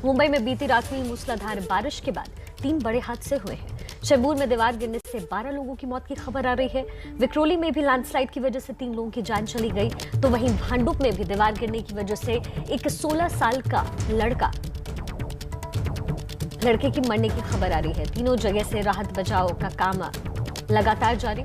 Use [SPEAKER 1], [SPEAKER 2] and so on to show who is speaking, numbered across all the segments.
[SPEAKER 1] मुंबई में बीती रात हुई मूसलाधार बारिश के बाद 3 बड़े हादसे हुए हैं। चेंबूर में दीवार गिरने से 12 लोगों की मौत की खबर आ रही है। विक्रोली में भी लैंडस्लाइड की वजह से 3 लोगों की जान चली गई, तो वहीं भांडुप में भी दीवार गिरने की वजह से एक 16 साल का लड़के की मरने की खबर आ रही है। तीनों जगह से राहत बचाव का काम लगातार जारी।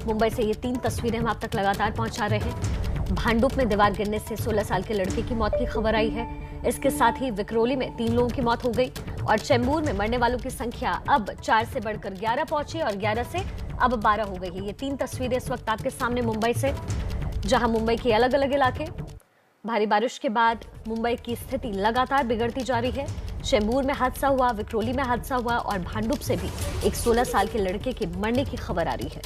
[SPEAKER 1] मुंबई से ये 3 तस्वीरें हम आप तक लगातार पहुंचा रहे हैं। भांडुप में दीवार गिरने से 16 साल के लड़के की मौत की खबर आई है। इसके साथ ही विक्रोली में 3 लोगों की मौत हो गई और चेंबूर में मरने वालों की संख्या अब 4 से बढ़कर 11 पहुंची और 11 से अब 12 हो गई है। ये 3 तस्वीरें इस वक्त आपके सामने मुंबई से, जहां मुंबई के अलग अलग इलाके भारी बारिश के बाद मुंबई की स्थिति लगातार बिगड़ती जा रही है। चेंबूर में हादसा हुआ, विक्रोली में हादसा हुआ और भांडुप से भी एक 16 साल के लड़के के मरने की खबर आ रही है।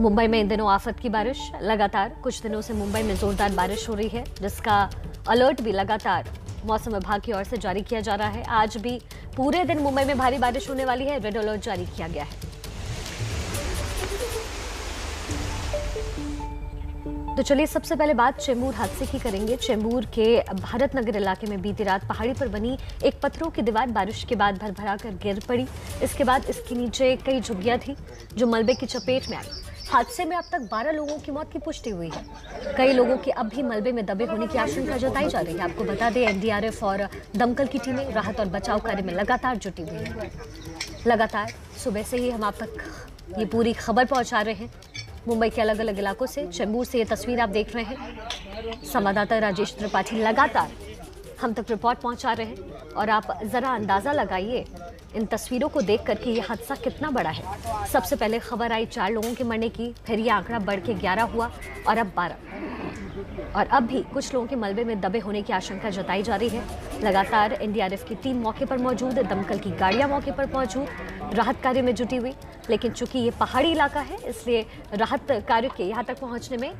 [SPEAKER 1] मुंबई में इन दिनों आफत की बारिश लगातार कुछ दिनों से मुंबई में जोरदार बारिश हो रही है, जिसका अलर्ट भी लगातार मौसम विभाग की ओर से जारी किया जा रहा है। आज भी पूरे दिन मुंबई में भारी बारिश होने वाली है, रेड अलर्ट जारी किया गया है। तो चलिए सबसे पहले बात चेंबूर हादसे की करेंगे। चेंबूर के भारत नगर इलाके में बीती रात पहाड़ी पर बनी एक पत्थरों की दीवार बारिश के बाद भरभरा कर गिर पड़ी। इसके बाद इसके नीचे कई झुग्गियां थी जो मलबे की चपेट में आई। हादसे में अब तक 12 लोगों की मौत की पुष्टि हुई है। कई लोगों की अब भी मलबे में दबे होने की आशंका जताई जा रही है। आपको बता दें, एनडीआरएफ और दमकल की टीमें राहत और बचाव कार्य में लगातार जुटी हुई है। लगातार सुबह से ही हम आप तक ये पूरी खबर पहुंचा रहे हैं मुंबई के अलग अलग इलाकों से। चेंबूर से ये तस्वीर आप देख रहे हैं। संवाददाता राजेश त्रिपाठी लगातार हम तक रिपोर्ट पहुंचा रहे हैं और आप जरा अंदाजा लगाइए इन तस्वीरों को देखकर कि यह हादसा कितना बड़ा है। सबसे पहले खबर आई 4 लोगों के मरने की, फिर यह आंकड़ा बढ़ के 11 हुआ और अब 12। और अब भी कुछ लोगों के मलबे में दबे होने की आशंका जताई जा रही है। लगातार एनडीआरएफ की टीम मौके पर मौजूद है, दमकल की गाड़ियां मौके पर मौजूद, राहत कार्य में जुटी हुई। लेकिन चूंकि ये पहाड़ी इलाका है, इसलिए राहत कार्य के यहाँ तक पहुँचने में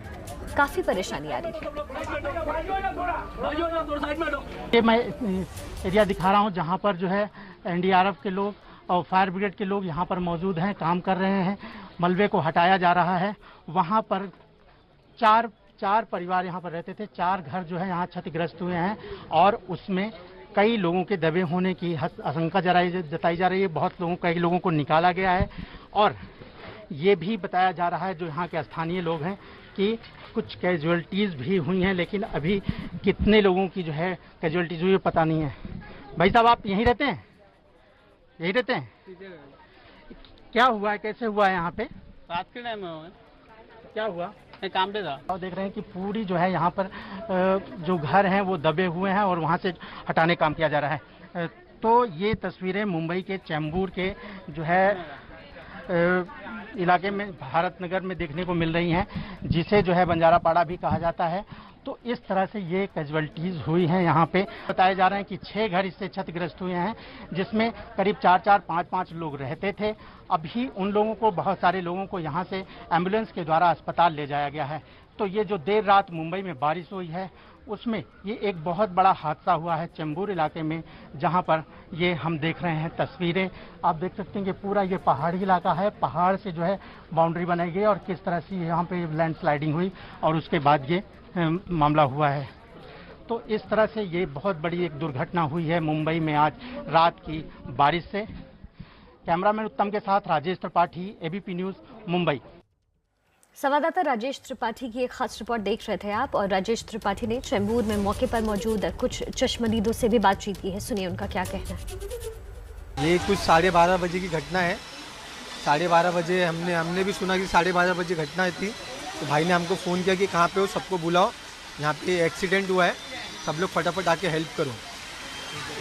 [SPEAKER 1] काफ़ी परेशानी आ रही है।
[SPEAKER 2] ये मैं एरिया दिखा रहा हूँ जहाँ पर जो है एनडीआरएफ के लोग और फायर ब्रिगेड के लोग यहाँ पर मौजूद हैं, काम कर रहे हैं। मलबे को हटाया जा रहा है। वहाँ पर चार परिवार यहाँ पर रहते थे। 4 घर जो है यहाँ क्षतिग्रस्त हुए हैं और उसमें कई लोगों के दबे होने की आशंका जताई जा रही है। कई लोगों को निकाला गया है और ये भी बताया जा रहा है जो यहाँ के स्थानीय लोग हैं कि कुछ कैजुअलिटीज़ भी हुई हैं, लेकिन अभी कितने लोगों की जो है कैजुअलिटीज़ हुई है पता नहीं है। भाई साहब, आप यहीं रहते हैं? यहीं रहते हैं? क्या हुआ है, कैसे हुआ है यहाँ पे?
[SPEAKER 3] रात के टाइम में
[SPEAKER 2] क्या हुआ?
[SPEAKER 3] मैं काम पे था।
[SPEAKER 2] और देख रहे हैं कि पूरी जो है यहाँ पर जो घर हैं वो दबे हुए हैं और वहाँ से हटाने काम किया जा रहा है। तो ये तस्वीरें मुंबई के चेंबूर के जो है इलाके में भारत नगर में देखने को मिल रही हैं, जिसे जो है बंजारापाड़ा भी कहा जाता है। तो इस तरह से ये कैजुअलिटीज़ हुई हैं। यहाँ पे बताए जा रहे हैं कि 6 घर इससे क्षतिग्रस्त हुए हैं, जिसमें करीब 4-4, 5-5 लोग रहते थे। अभी उन लोगों को, बहुत सारे लोगों को यहाँ से एम्बुलेंस के द्वारा अस्पताल ले जाया गया है। तो ये जो देर रात मुंबई में बारिश हुई है, उसमें ये एक बहुत बड़ा हादसा हुआ है चेंबूर इलाके में, जहाँ पर ये हम देख रहे हैं तस्वीरें। आप देख सकते हैं कि पूरा ये पहाड़ी इलाका है। पहाड़ से जो है बाउंड्री बनाई गई और किस तरह से यहाँ पे लैंडस्लाइडिंग हुई और उसके बाद ये मामला हुआ है। तो इस तरह से ये बहुत बड़ी एक दुर्घटना हुई है मुंबई में आज रात की बारिश से। कैमरामैन उत्तम के साथ राजेश त्रिपाठी, एबीपी न्यूज़, मुंबई।
[SPEAKER 1] संवाददाता राजेश त्रिपाठी की एक खास रिपोर्ट देख रहे थे आप, और राजेश त्रिपाठी ने चेंबूर में मौके पर मौजूद कुछ चश्मदीदों से भी बातचीत की है। सुनिए उनका क्या कहना है।
[SPEAKER 4] ये कुछ 12:30 बजे की घटना है। 12:30 बजे हमने भी सुना कि 12:30 बजे घटना थी। तो भाई ने हमको फ़ोन किया कि कहाँ पे हो, सबको बुलाओ, यहाँ पे एक्सीडेंट हुआ है, सब लोग फटाफट आके हेल्प करो।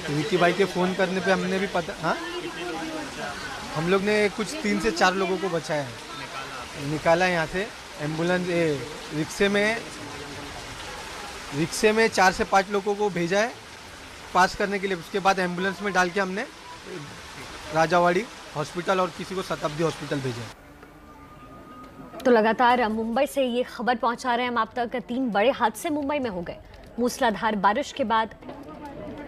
[SPEAKER 4] तो विकी भाई के फ़ोन करने पे हमने भी हम लोग ने कुछ 3 से 4 लोगों को बचाया है, निकाला है यहाँ से। एम्बुलेंस रिक्शे में 4 से 5 लोगों को भेजा है पास करने के लिए। उसके बाद एम्बुलेंस में डाल के हमने राजावाड़ी हॉस्पिटल और किसी को शताब्दी हॉस्पिटल भेजा है।
[SPEAKER 1] तो लगातार मुंबई से ये खबर पहुंचा रहे हैं हम आप तक। 3 बड़े हादसे मुंबई में हो गए। मूसलाधार बारिश के बाद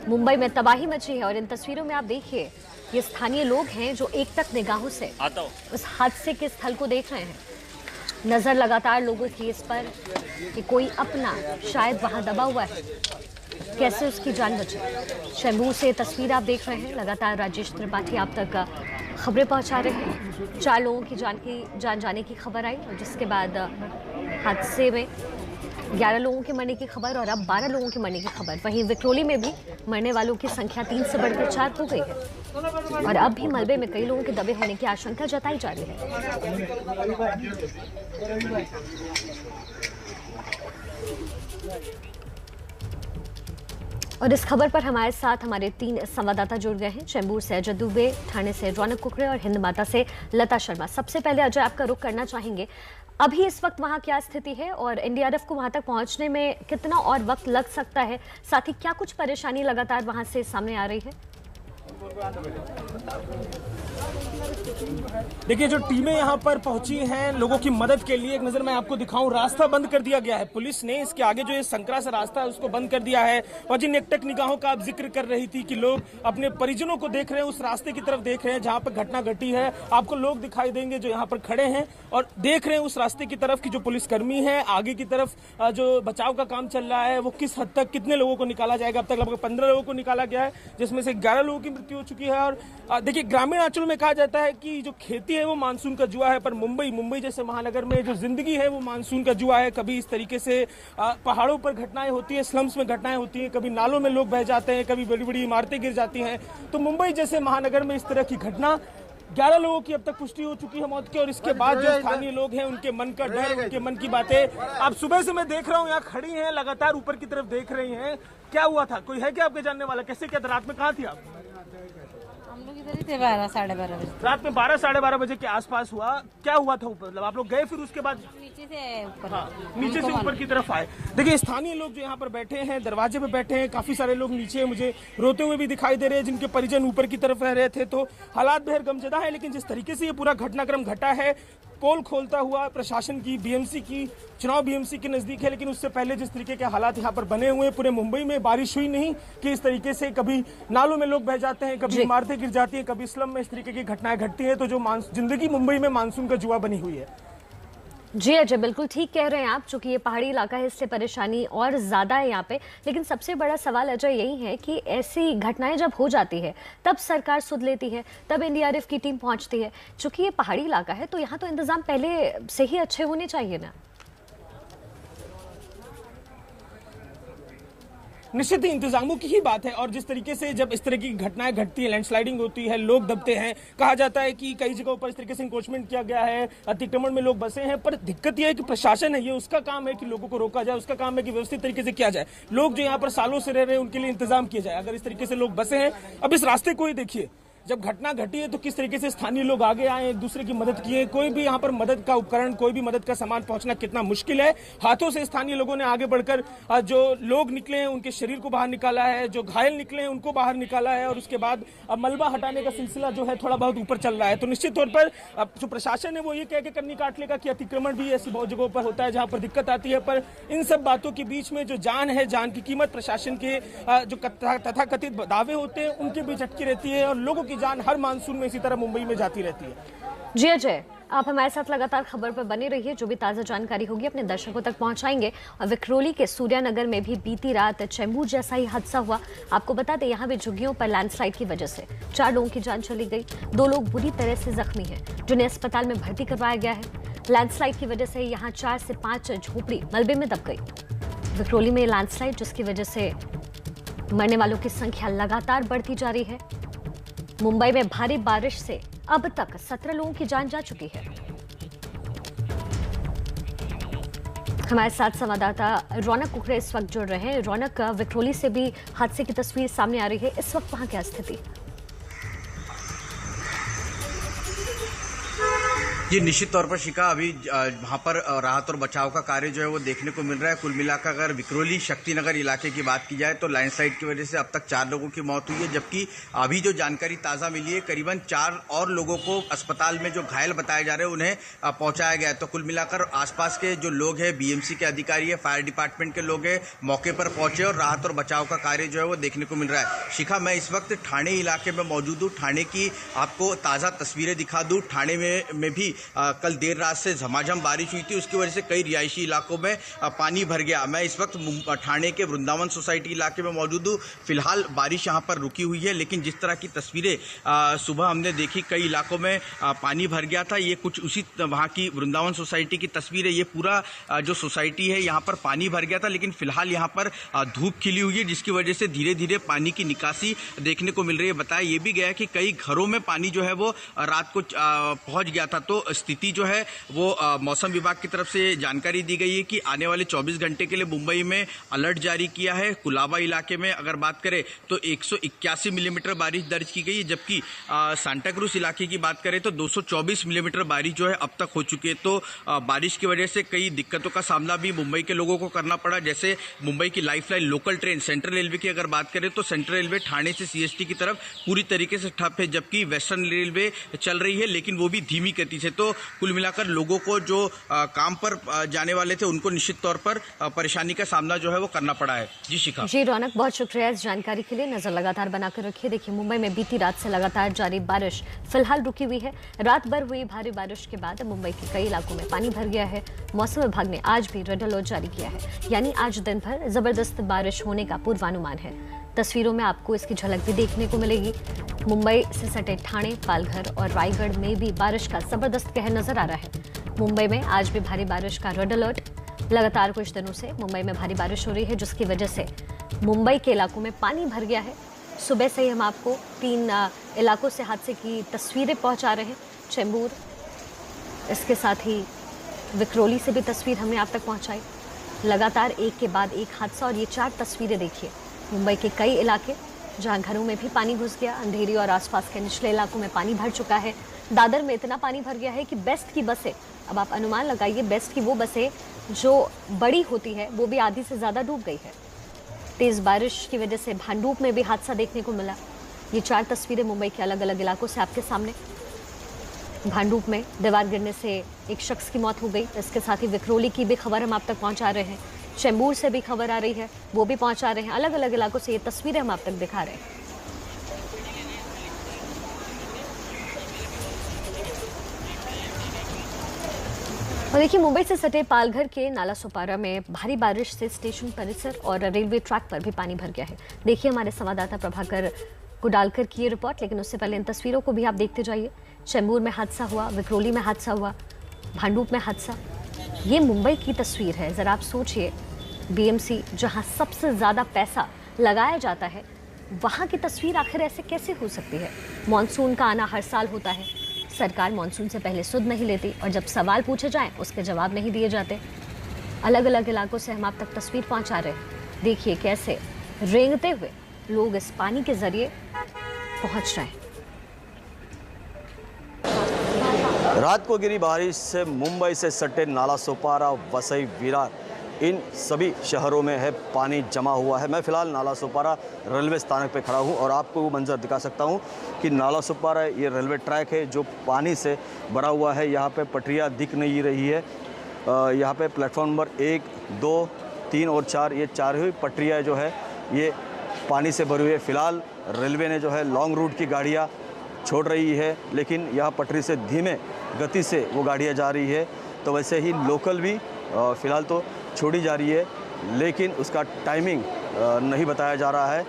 [SPEAKER 1] मुंबई में तबाही मची है और इन तस्वीरों में आप देखिए, ये स्थानीय लोग हैं जो एकटक निगाहों से उस हादसे के स्थल को देख रहे हैं। नजर लगातार लोगों की इस पर कि कोई अपना शायद वहां दबा हुआ है। कैसे उसकी जान बची। चेंबूर से तस्वीर आप देख रहे हैं, लगातार राजेश त्रिपाठी आप तक खबरें पहुंचा रहे हैं। 4 लोगों की जान जाने की खबर आई और जिसके बाद हादसे में 11 लोगों के मरने की खबर और अब 12 लोगों के मरने की खबर। वहीं विक्रोली में भी मरने वालों की संख्या 3 से बढ़कर 4 हो गई है और अब भी मलबे में कई लोगों के दबे होने की आशंका जताई जा रही है। और इस खबर पर हमारे साथ हमारे 3 संवाददाता जुड़ गए हैं। चेंबूर से अजय दुबे, ठाणे से रौनक कुकरे और हिंद माता से लता शर्मा। सबसे पहले अजय, आपका रुख करना चाहेंगे, अभी इस वक्त वहां क्या स्थिति है और एनडीआरएफ को वहां तक पहुंचने में कितना और वक्त लग सकता है, साथ ही क्या कुछ परेशानी लगातार वहां से सामने आ रही है?
[SPEAKER 5] देखिए, जो टीमें यहाँ पर पहुंची हैं लोगों की मदद के लिए, एक नजर मैं आपको दिखाऊं, रास्ता बंद कर दिया गया है। पुलिस ने इसके आगे जो ये संकरा सा रास्ता है उसको बंद कर दिया है। और जिन एकटक निगाहों का आप जिक्र कर रही थी कि लोग अपने परिजनों को देख रहे हैं, उस रास्ते की तरफ देख रहे हैं जहां पर घटना घटी है। आपको लोग दिखाई देंगे जो यहाँ पर खड़े हैं और देख रहे हैं उस रास्ते की तरफ की जो पुलिसकर्मी है। आगे की तरफ जो बचाव का काम चल रहा है वो किस हद तक, कितने लोगों को निकाला जाएगा। अब तक लगभग 15 लोगों को निकाला गया है, जिसमें से 11 लोगों की मृत्यु हो चुकी है। और देखिए, ग्रामीण अंचलों में कहा जाता है कि जो खेती है वो मानसून का जुआ है, पर मुंबई जैसे महानगर में जो जिंदगी है वो मानसून का जुआ है। कभी इस तरीके से पहाड़ों पर घटनाएं होती है, स्लम्स में घटनाएं होती हैं, कभी नालों में लोग बह जाते हैं, कभी बड़ी बड़ी इमारतें गिर जाती हैं। तो मुंबई जैसे महानगर में इस तरह की घटना, 11 लोगों की अब तक पुष्टि हो चुकी है मौत की। और इसके बाद जो स्थानीय लोग हैं उनके मन का डर, उनके मन की बातें, आप सुबह से मैं देख रहा हूँ यहाँ खड़ी हैं, लगातार ऊपर की तरफ देख रही हैं। क्या हुआ था, कोई है क्या आपके जानने वाला? कैसे क्या रात में कहाँ थी आप?
[SPEAKER 6] हम लोग इधर ही थे 12 साढ़े 12 बजे।
[SPEAKER 5] रात में 12 साढ़े 12 बजे के आसपास हुआ। क्या हुआ था ऊपर, मतलब आप लोग गए फिर उसके बाद?
[SPEAKER 6] नीचे से ऊपर।
[SPEAKER 5] हाँ, नीचे से ऊपर की तरफ आए। देखिए, स्थानीय लोग जो यहाँ पर बैठे हैं, दरवाजे पे बैठे हैं, काफी सारे लोग नीचे मुझे रोते हुए भी दिखाई दे रहे हैं, जिनके परिजन ऊपर की तरफ रह रहे थे। तो हालात बेहद गमजदा है, लेकिन जिस तरीके से ये पूरा घटनाक्रम घटा है, पोल खोलता हुआ प्रशासन की, बीएमसी की, चुनाव बीएमसी के नजदीक है, लेकिन उससे पहले जिस तरीके के हालात यहाँ पर बने हुए हैं, पूरे मुंबई में बारिश हुई नहीं कि इस तरीके से कभी नालों में लोग बह जाते हैं, कभी इमारतें गिर जाती हैं, कभी स्लम में इस तरीके की घटनाएं घटती हैं। तो जो जिंदगी मुंबई में मानसून का जुआ बनी हुई है।
[SPEAKER 1] जी अजय, बिल्कुल ठीक कह रहे हैं आप। चूंकि ये पहाड़ी इलाका है, इससे परेशानी और ज्यादा है यहाँ पे। लेकिन सबसे बड़ा सवाल अजय यही है कि ऐसी घटनाएं जब हो जाती है तब सरकार सुध लेती है, तब एनडीआरएफ की टीम पहुंचती है। चूंकि ये पहाड़ी इलाका है तो यहाँ तो इंतजाम पहले से ही अच्छे होने चाहिए ना।
[SPEAKER 5] निश्चित ही इंतजामों की ही बात है। और जिस तरीके से जब इस तरह की घटनाएं घटती है, लैंडस्लाइडिंग होती है, लोग दबते हैं, कहा जाता है कि कई जगहों पर इस तरीके से इंक्रोचमेंट किया गया है, अतिक्रमण में लोग बसे हैं। पर दिक्कत यह है कि प्रशासन है, ये उसका काम है कि लोगों को रोका जाए, उसका काम है कि व्यवस्थित तरीके से किया जाए। लोग जो यहाँ पर सालों से रह रहे हैं उनके लिए इंतजाम किया जाए। अगर इस तरीके से लोग बसे हैं, अब इस रास्ते को ही देखिए, जब घटना घटी है तो किस तरीके से स्थानीय लोग आगे आए, एक दूसरे की मदद किए। कोई भी यहाँ पर मदद का उपकरण, कोई भी मदद का सामान पहुंचना कितना मुश्किल है। हाथों से स्थानीय लोगों ने आगे बढ़कर जो लोग निकले हैं उनके शरीर को बाहर निकाला है, जो घायल निकले हैं उनको बाहर निकाला है। और उसके बाद अब मलबा हटाने का सिलसिला जो है थोड़ा बहुत ऊपर चल रहा है। तो निश्चित तौर पर अब जो प्रशासन है वो ये कह के करनी काट लेगा कि अतिक्रमण भी ऐसी बहुत जगहों पर होता है जहां पर दिक्कत आती है। पर इन सब बातों के बीच में जो जान है, जान की कीमत प्रशासन के जो तथाकथित दावे होते हैं उनके बीच अटकी रहती है। और लोगों की जान हर मानसून में इसी तरह मुंबई में जाती रहती है।
[SPEAKER 1] जी अजय, आप हमारे साथ लगातार खबर पर बने रहिए। जो भी ताज़ा जानकारी होगी अपने दर्शकों तक पहुंचाएंगे। और विक्रोली के सूर्यानगर में भी बीती रात चेंबूर जैसा ही हादसा हुआ। आपको बता दें, यहाँ भी झुग्गियों पर लैंडस्लाइड की वजह से 4 लोगों की जान चली गई। 2 लोग बुरी तरह से जख्मी हैं, जिन्हें अस्पताल में भर्ती करवाया गया है। लैंडस्लाइड की वजह से यहाँ 4 से 5 झोपड़ी मलबे में दब गई। विक्रोली में लैंडस्लाइड, जिसकी वजह से मरने वालों की संख्या लगातार बढ़ती जा रही है। मुंबई में भारी बारिश से अब तक 17 लोगों की जान जा चुकी है। हमारे साथ संवाददाता रौनक कुकरे इस वक्त जुड़ रहे हैं। रौनक, विक्रोली से भी हादसे की तस्वीर सामने आ रही है, इस वक्त वहां क्या स्थिति?
[SPEAKER 7] जी, निश्चित तौर पर शिखा, अभी वहाँ पर राहत और बचाव का कार्य जो है वो देखने को मिल रहा है। कुल मिलाकर अगर विक्रोली शक्तिनगर इलाके की बात की जाए तो लैंडस्लाइड की वजह से अब तक 4 लोगों की मौत हुई है, जबकि अभी जो जानकारी ताज़ा मिली है करीबन 4 और लोगों को अस्पताल में जो घायल बताए जा रहे हैं उन्हें पहुंचाया गया है। तो कुल मिलाकर आसपास के जो लोग हैं, बीएमसी के अधिकारी है, फायर डिपार्टमेंट के लोग हैं, मौके पर पहुंचे और राहत और बचाव का कार्य जो है वो देखने को मिल रहा है। शिखा, मैं इस वक्त ठाणे इलाके में मौजूद हूँ। ठाणे की आपको ताज़ा तस्वीरें दिखा दूँ। ठाणे में भी कल देर रात से झमाझम बारिश हुई थी, उसकी वजह से कई रिहायशी इलाकों में पानी भर गया। मैं इस वक्त ठाणे के वृंदावन सोसाइटी इलाके में मौजूद हूँ। फिलहाल बारिश यहाँ पर रुकी हुई है, लेकिन जिस तरह की तस्वीरें सुबह हमने देखी, कई इलाकों में पानी भर गया था। ये कुछ उसी वहाँ की वृंदावन सोसाइटी की तस्वीर है। ये पूरा जो सोसाइटी है यहाँ पर पानी भर गया था, लेकिन फिलहाल यहाँ पर धूप खिली हुई है, जिसकी वजह से धीरे धीरे पानी की निकासी देखने को मिल रही है। बताया ये भी गया कि कई घरों में पानी जो है वो रात को पहुंच गया था। तो स्थिति जो है वो मौसम विभाग की तरफ से जानकारी दी गई है कि आने वाले 24 घंटे के लिए मुंबई में अलर्ट जारी किया है। कुलाबा इलाके में अगर बात करें तो 181 मिलीमीटर बारिश दर्ज की गई है, जबकि सांता क्रूज इलाके की बात करें तो 224 मिलीमीटर बारिश जो है अब तक हो चुकी है। तो बारिश की वजह से कई दिक्कतों का सामना भी मुंबई के लोगों को करना पड़ा। जैसे मुंबई की lifeline local train central railway की अगर बात करें तो सेंट्रल रेलवे ठाणे से सीएसटी की तरफ पूरी तरीके से ठप है, जबकि वेस्टर्न रेलवे चल रही है, लेकिन वो भी धीमी गति से। तो कुल मिलाकर लोगों को जो काम पर जाने वाले थे उनको निश्चित तौर पर परेशानी का सामना जो है वो करना पड़ा है। जी शिखा।
[SPEAKER 1] जी रौनक, बहुत शुक्रिया इस जानकारी के लिए। नजर लगातार बनाकर रखिए। देखिए, मुंबई में बीती रात से लगातार जारी बारिश फिलहाल रुकी हुई है। रात भर हुई भारी बारिश के बाद मुंबई के कई इलाकों में पानी भर गया है। मौसम विभाग ने आज भी रेड अलर्ट जारी किया है, यानी आज दिन भर जबरदस्त बारिश होने का पूर्वानुमान है। तस्वीरों में आपको इसकी झलक भी देखने को मिलेगी। मुंबई से सटे ठाणे, पालघर और रायगढ़ में भी बारिश का जबरदस्त कहर नजर आ रहा है। मुंबई में आज भी भारी बारिश का रेड अलर्ट। लगातार कुछ दिनों से मुंबई में भारी बारिश हो रही है, जिसकी वजह से मुंबई के इलाकों में पानी भर गया है। सुबह से ही हम आपको 3 इलाकों से हादसे की तस्वीरें पहुंचा रहे हैं। चेंबूर, इसके साथ ही विक्रोली से भी तस्वीर हमने आप तक पहुंचाई। लगातार एक के बाद एक हादसा, और ये 4 तस्वीरें देखिए। मुंबई के कई इलाके जहां घरों में भी पानी घुस गया, अंधेरी और आसपास के निचले इलाकों में पानी भर चुका है। दादर में इतना पानी भर गया है कि बेस्ट की बसें, अब आप अनुमान लगाइए, बेस्ट की वो बसें जो बड़ी होती है वो भी आधी से ज़्यादा डूब गई है। तेज़ बारिश की वजह से भांडुप में भी हादसा देखने को मिला। ये 4 तस्वीरें मुंबई के अलग अलग इलाकों से आपके सामने। भांडुप में दीवार गिरने से एक शख्स की मौत हो गई। इसके साथ ही विक्रोली की भी खबर हम आप तक पहुंचा रहे हैं। चेंबूर से भी खबर आ रही है, वो भी पहुंचा रहे हैं। अलग अलग इलाकों से ये तस्वीरें हम आप तक दिखा रहे हैं। और देखिए, मुंबई से सटे पालघर के नाला सोपारा में भारी बारिश से स्टेशन परिसर और रेलवे ट्रैक पर भी पानी भर गया है। देखिए हमारे संवाददाता प्रभाकर कुडालकर की ये रिपोर्ट, लेकिन उससे पहले इन तस्वीरों को भी आप देखते जाइए। चेंबूर में हादसा हुआ, विक्रोली में हादसा हुआ, भांडुप में हादसा। ये मुंबई की तस्वीर है। ज़रा आप सोचिए, बीएमसी जहां सबसे ज़्यादा पैसा लगाया जाता है, वहां की तस्वीर आखिर ऐसे कैसे हो सकती है? मॉनसून का आना हर साल होता है, सरकार मॉनसून से पहले सुध नहीं लेती, और जब सवाल पूछे जाएं उसके जवाब नहीं दिए जाते। अलग अलग इलाकों से हम आप तक तस्वीर पहुंचा रहे हैं। देखिए कैसे रेंगते हुए लोग इस पानी के जरिए पहुंच रहे हैं।
[SPEAKER 8] रात को गिरी बारिश से मुंबई से सटे नाला सोपारा, वसई, विरार, इन सभी शहरों में है पानी जमा हुआ है। मैं फ़िलहाल नाला सोपारा रेलवे स्थानक पे खड़ा हूँ और आपको वो मंजर दिखा सकता हूँ कि नाला सोपारा ये रेलवे ट्रैक है जो पानी से भरा हुआ है। यहाँ पे पटरियाँ दिख नहीं रही है। यहाँ पे प्लेटफॉर्म नंबर 1, 2, 3 और 4, ये 4 ही पटरियाँ जो है ये पानी से भरी हुई है। फ़िलहाल रेलवे ने जो है लॉन्ग रूट की गाड़ियाँ छोड़ रही है, लेकिन यहाँ पटरी से धीमे गति से वो गाड़ियाँ जा रही है। तो वैसे ही लोकल भी फ़िलहाल तो छोड़ी जा रही है, लेकिन उसका टाइमिंग नहीं बताया जा रहा है।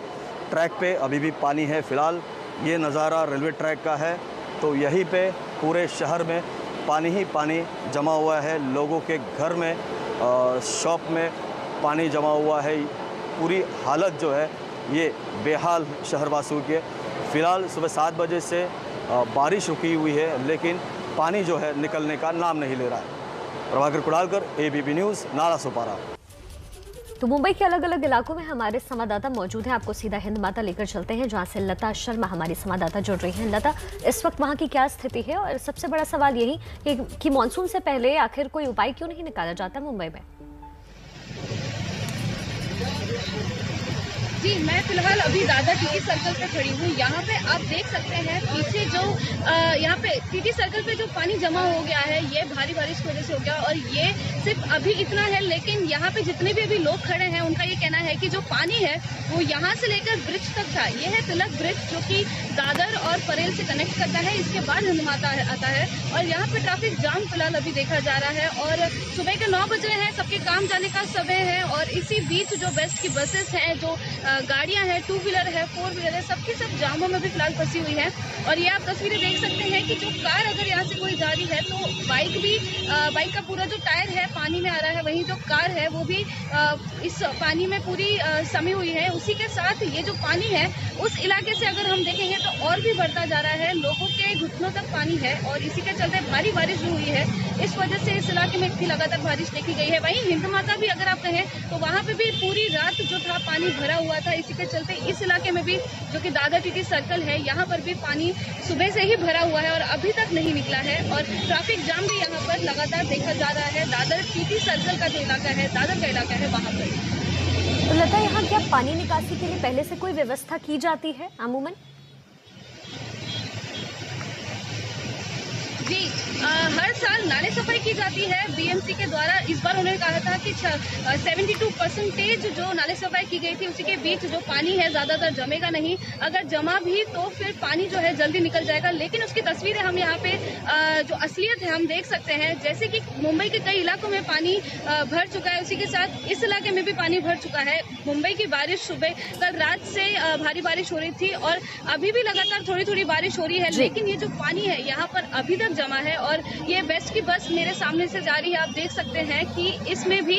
[SPEAKER 8] ट्रैक पे अभी भी पानी है। फ़िलहाल ये नज़ारा रेलवे ट्रैक का है, तो यहीं पे पूरे शहर में पानी ही पानी जमा हुआ है। लोगों के घर में, शॉप में पानी जमा हुआ है। पूरी हालत जो है ये बेहाल शहरवासियों की। फ़िलहाल सुबह 7 बजे से बारिश रुकी हुई है, लेकिन पानी जो है निकलने का नाम नहीं ले रहा है। Prabhakar Kudalkar, ABP news, Nala Sopara.
[SPEAKER 1] तो मुंबई के अलग अलग इलाकों में हमारे संवाददाता मौजूद हैं। आपको सीधा हिंद माता लेकर चलते हैं, जहां से लता शर्मा हमारी संवाददाता जुड़ रही हैं। लता, इस वक्त वहां की क्या स्थिति है, और सबसे बड़ा सवाल यही कि मानसून से पहले आखिर कोई उपाय क्यों नहीं निकाला जाता मुंबई में?
[SPEAKER 9] जी, मैं फिलहाल अभी दादर टीटी सर्कल पे खड़ी हूँ। यहाँ पे आप देख सकते हैं पीछे जो यहाँ पे टीटी सर्कल पे जो पानी जमा हो गया है, ये भारी बारिश की वजह से हो गया और ये सिर्फ अभी इतना है, लेकिन यहाँ पे जितने भी अभी लोग खड़े हैं उनका ये कहना है कि जो पानी है वो यहाँ से लेकर ब्रिज तक था। ये है तिलक ब्रिज जो कि दादर और परेल से कनेक्ट करता है, इसके बाद हिंदमाता आता है और यहाँ पे ट्रैफिक जाम फिलहाल अभी देखा जा रहा है और सुबह के 9 बज रहे हैं, सबके काम जाने का समय है और इसी बीच जो बेस्ट की बसेस हैं, जो गाड़ियां हैं, 2 व्हीलर है, 4 व्हीलर है, सबकी सब जामों में भी फिलहाल फंसी हुई है। और ये आप तस्वीरें देख सकते हैं कि जो कार अगर यहाँ से कोई जा रही है तो बाइक का पूरा जो टायर है पानी में आ रहा है, वहीं जो कार है वो भी इस पानी में पूरी समी हुई है। उसी के साथ ये जो पानी है उस इलाके से अगर हम देखेंगे तो और भी बढ़ता जा रहा है, लोगों के घुटनों तक पानी है और इसी के चलते भारी बारिश भी हुई है। इस वजह से इस इलाके में इतनी लगातार बारिश देखी गई है। वहीं हिंदमाता भी अगर आप कहें तो वहाँ पे भी पूरी रात जो था पानी भरा हुआ था, इसी के चलते इस इलाके में भी जो कि दादर टीटी सर्कल है, यहाँ पर भी पानी सुबह से ही भरा हुआ है और अभी तक नहीं निकला है और ट्रैफिक जाम भी यहाँ पर लगातार देखा जा रहा है। दादर टीटी सर्कल का जो इलाका है, दादर का इलाका है, वहाँ पर।
[SPEAKER 1] तो लता, यहाँ क्या पानी निकासी के लिए पहले से कोई व्यवस्था की जाती है अमूमन?
[SPEAKER 9] जी, हर साल नाले सफाई की जाती है बीएमसी के द्वारा। इस बार उन्होंने कहा था कि 72% जो नाले सफाई की गई थी उसी के बीच जो पानी है ज्यादातर जमेगा नहीं, अगर जमा भी तो फिर पानी जो है जल्दी निकल जाएगा। लेकिन उसकी तस्वीरें हम यहाँ पे जो असलियत है हम देख सकते हैं, जैसे कि मुंबई के कई इलाकों में पानी भर चुका है, उसी के साथ इस इलाके में भी पानी भर चुका है। मुंबई की बारिश सुबह कल रात से भारी बारिश हो रही थी और अभी भी लगातार थोड़ी थोड़ी बारिश हो रही है, लेकिन ये जो पानी है यहाँ पर अभी तक जमा है और ये बेस्ट की बस मेरे सामने से जा रही है। आप देख सकते हैं कि इसमें भी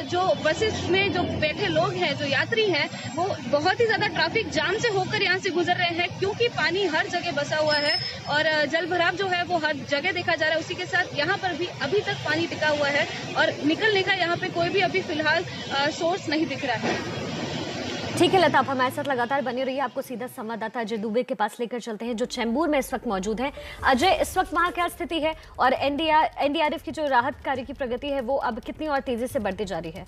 [SPEAKER 9] जो बसेस में जो बैठे लोग हैं, जो यात्री हैं, वो बहुत ही ज्यादा ट्रैफिक जाम से होकर यहाँ से गुजर रहे हैं क्योंकि पानी हर जगह बसा हुआ है और जल भराव जो है वो हर जगह देखा जा रहा है। उसी के साथ यहाँ पर भी अभी तक पानी टिका हुआ है और निकलने का यहाँ पे कोई भी अभी फिलहाल सोर्स नहीं दिख रहा है।
[SPEAKER 1] ठीक है लता, आप हमारे साथ लगातार बने रहिए। आपको सीधा संवाददाता अजय दुबे के पास लेकर चलते हैं जो चेंबूर में इस वक्त मौजूद हैं। अजय, इस वक्त वहां क्या स्थिति है और एनडीआरएफ की जो राहत कार्य की प्रगति है वो अब कितनी और तेजी से बढ़ती जा रही है?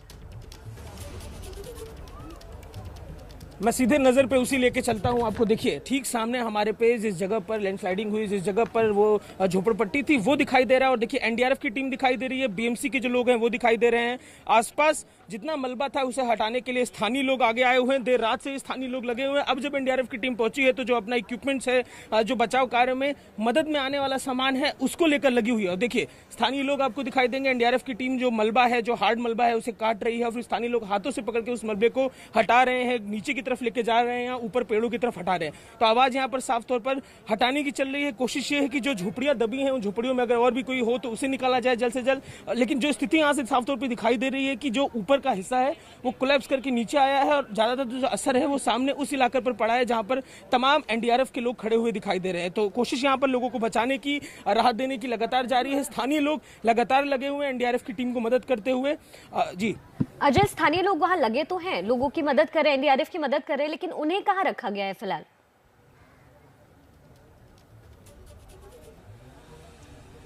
[SPEAKER 5] मैं सीधे नजर पे उसी लेके चलता हूं आपको। देखिए, ठीक सामने हमारे पे जिस जगह पर लैंडस्लाइडिंग हुई, जिस जगह पर वो झोपड़पट्टी थी, वो दिखाई दे रहा है और देखिए एनडीआरएफ की टीम दिखाई दे रही है, बीएमसी के जो लोग हैं वो दिखाई दे रहे हैं। आसपास जितना मलबा था उसे हटाने के लिए स्थानीय लोग आगे आए हुए हैं, देर रात से स्थानीय लोग लगे हुए हैं। अब जब एनडीआरएफ की टीम पहुंची है तो जो अपना इक्विपमेंट्स है, जो बचाव कार्य में मदद में आने वाला सामान है, उसको लेकर लगी हुई है। और देखिए स्थानीय लोग आपको दिखाई देंगे, एनडीआरएफ की टीम जो मलबा है, जो हार्ड मलबा है, उसे काट रही है और फिर स्थानीय लोग हाथों से पकड़ के उस मलबे को हटा रहे हैं, नीचे की तरफ लेके जा रहे हैं, ऊपर पेड़ों की तरफ हटा रहे हैं। तो आवाज यहाँ पर साफ तौर पर हटाने की चल रही है। कोशिश ये है कि जो झोपड़ियां दबी हैं उन झोपड़ियों में अगर और भी कोई हो तो उसे निकाला जाए जल्द से जल्द। लेकिन जो स्थिति यहाँ से साफ तौर पर दिखाई दे रही है कि जो ऊपर का हिस्सा है वो कोलैप्स करके नीचे आया है और ज्यादातर जो असर है वो सामने उस इलाके पर पड़ा है जहां पर तमाम एनडीआरएफ के लोग खड़े हुए दिखाई दे रहे हैं। तो कोशिश यहाँ पर लोगों को बचाने की, राहत देने की लगातार जारी है। स्थानीय लोग लगातार लगे हुए हैं एनडीआरएफ की टीम को मदद करते हुए। जी
[SPEAKER 1] अजय, स्थानीय लोग वहां लगे तो हैं, लोगों की मदद कर रहे हैं, एनडीआरएफ की मदद कर रहे हैं, लेकिन उन्हें कहां रखा गया है फिलहाल?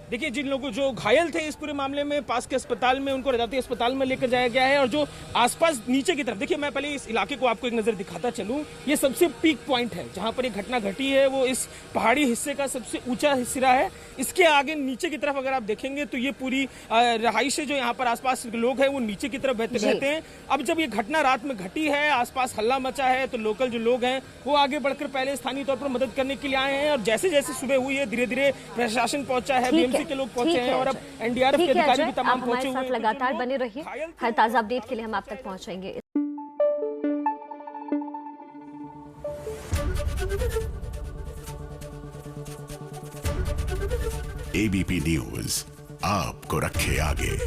[SPEAKER 5] देखिए, जिन लोगों जो घायल थे इस पूरे मामले में पास के अस्पताल में, उनको रजाती अस्पताल में लेकर जाया गया है। और जो आसपास नीचे की तरफ, देखिए मैं पहले इस इलाके को आपको एक नजर दिखाता चलूं। ये सबसे पीक पॉइंट है जहां पर ये घटना घटी है, वो इस पहाड़ी हिस्से का सबसे ऊंचा सिरा है। इसके आगे नीचे की तरफ अगर आप देखेंगे तो ये पूरी रहाइश जो यहाँ पर आसपास लोग हैं वो नीचे की तरफ रहते हैं। अब जब ये घटना रात में घटी है, आसपास हल्ला मचा है, तो लोकल जो लोग हैं वो आगे बढ़कर पहले स्थानीय तौर पर मदद करने के लिए आए हैं और जैसे जैसे सुबह हुई है धीरे धीरे प्रशासन पहुंचा है, बीएमसी के लोग पहुंचे हैं और अब एनडीआरएफ के अधिकारी भी तमाम पहुंचे हुए हैं।
[SPEAKER 1] लगातार बने रहिए, हर ताजा अपडेट के लिए हम आप तक पहुंचाएंगे।
[SPEAKER 10] एबीपी न्यूज आपको रखे आगे।